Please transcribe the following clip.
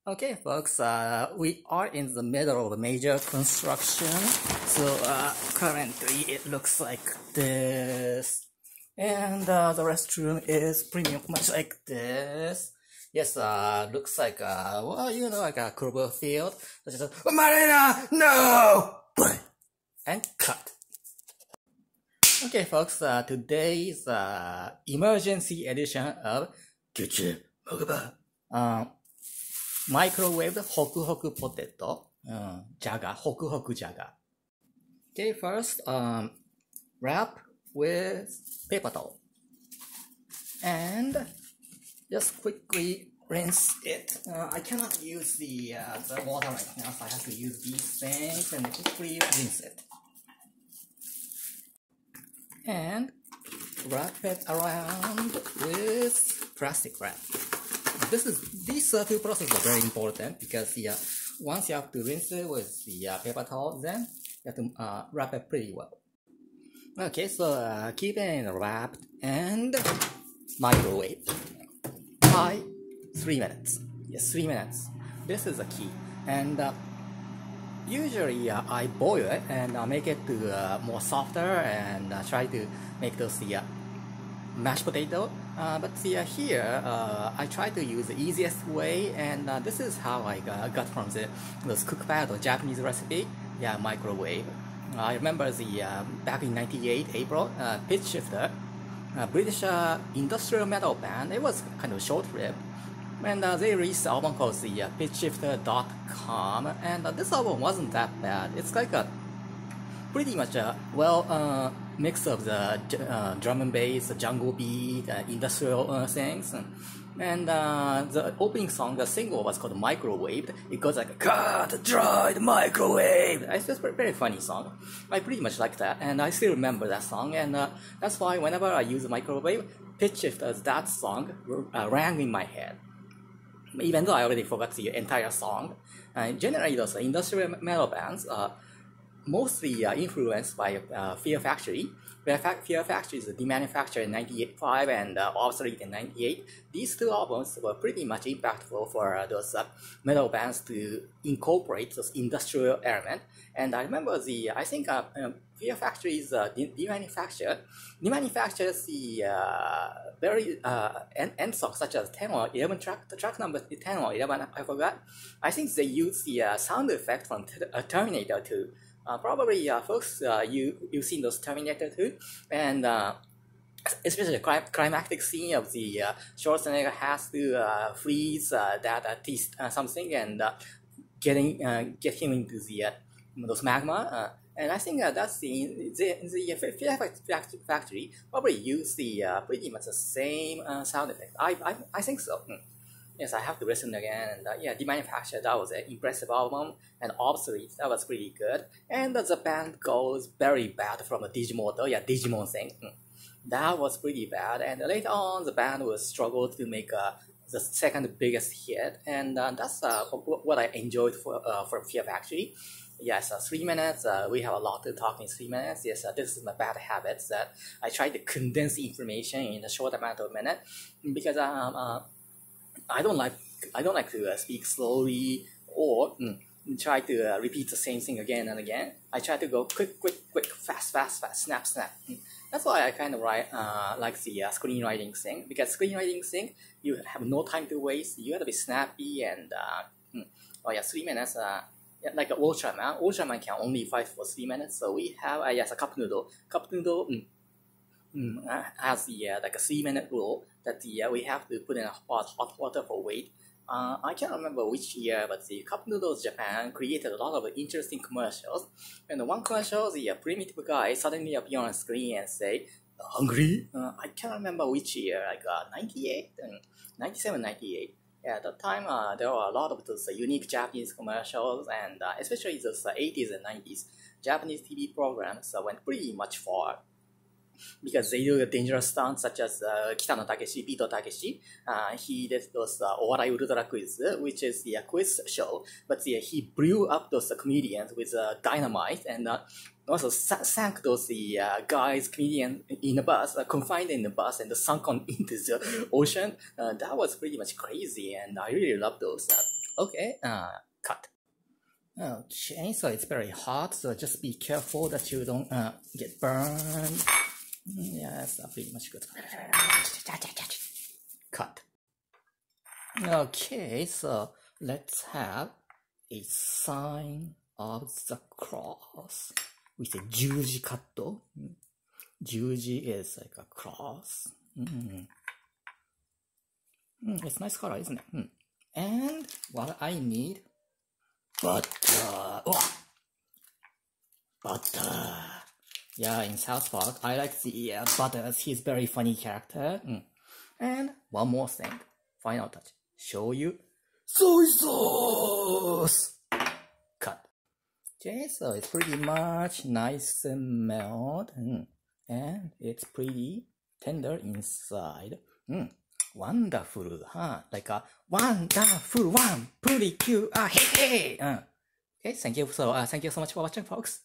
Okay, folks, we are in the middle of a major construction, so currently it looks like this, and the restroom is pretty much like this. Yes, looks like, well, you know, like a Clover field. So just, Marina, no! And cut. Okay, folks, today's emergency edition of Kinkyuu Macabre. Microwaved Hoku Hoku Potato, Jaga, Hoku Hoku Jaga. Okay, first, wrap with paper towel. And just quickly rinse it. I cannot use the water right now, so I have to use these things and quickly rinse it. And wrap it around with plastic wrap. These two processes are very important because once you have to rinse it with the paper towel, then you have to wrap it pretty well. Okay, so keep it wrapped and microwave by 3 minutes. Yes, 3 minutes. This is the key. And usually I boil it and make it to more softer and try to make those mashed potato. But here I try to use the easiest way, and this is how I got from those cookpad or Japanese recipe. Yeah, microwave. I remember back in '98 April, Pitch Shifter, British industrial metal band. It was kind of short-lived, and they released an album called the pitchshifter.com, and this album wasn't that bad. It's like a pretty much a mix of the drum and bass, the jungle beat, industrial things, and the opening song, the single, was called Microwaved. It goes like, cut, dried, microwave. It's just a very funny song. I pretty much like that, and I still remember that song, and that's why whenever I use microwave, Pitch Shifters, that song rang in my head, even though I already forgot the entire song. Generally, those industrial metal bands mostly influenced by Fear Factory. Fear Factory is demanufactured in '95 and obsolete in '98. These two albums were pretty much impactful for those metal bands to incorporate those industrial element. And I remember I think Fear Factory is demanufactures the very end songs such as 10 or 11 track. The track number 10 or 11, I forgot. I think they use the sound effect from Terminator 2. Probably, folks, you've seen those Terminator 2, and especially the climactic scene of the Schwarzenegger has to freeze that something and get him into those magma. And I think that scene, the factory probably use pretty much the same sound effect. I think so. Yes, I have to listen again, and yeah, Demanufactured, that was an impressive album, and Obsolete, that was pretty good, and the band goes very bad from the Digimoto, Digimon thing, that was pretty bad, and later on, the band will struggle to make the second biggest hit, and that's what I enjoyed for Fear Factory. Yes, 3 minutes, we have a lot to talk in 3 minutes. Yes, this is my bad habits, that I try to condense information in a short amount of minute, because I don't like to speak slowly or try to repeat the same thing again and again. I try to go quick, fast, snap. That's why I kind of like the screenwriting thing, because screenwriting thing, you have no time to waste. You have to be snappy and 3 minutes. Like Ultraman. Ultraman can only fight for 3 minutes, so we have a cup noodle. Cup noodle has like a 3 minute rule that we have to put in hot water for weight. I can't remember which year, but the Cup Noodles Japan created a lot of interesting commercials. And one commercial, the primitive guy suddenly appear on screen and say, "Hungry?" I can't remember which year, like 98, 97, 98. Yeah, at that time, there were a lot of those unique Japanese commercials, and especially those 80s and 90s Japanese TV programs went pretty much far, because they do dangerous stunts such as Kitano Takeshi, Pito Takeshi. He did those Owarai Ultra Quiz, which is the quiz show, but he blew up those comedians with dynamite, and also sank those guys, comedians in the bus, confined in the bus, and sunk into the ocean. That was pretty much crazy, and I really love those. Okay, cut. Okay, so it's very hot, so just be careful that you don't get burned. Yes, pretty much good. Cut. Okay, so let's have a sign of the cross with a 十字 cut. 十字 is like a cross. It's nice color, isn't it? And what I need, butter. Oh, butter. Yeah, in South Park, I like the Butters. He's very funny character. And one more thing, final touch. Shoyu, soy sauce. Cut. Okay, so it's pretty much nice and melt, and it's pretty tender inside. Wonderful, huh? Like a wonderful one, pretty cute. Hey. Okay, thank you so much for watching, folks.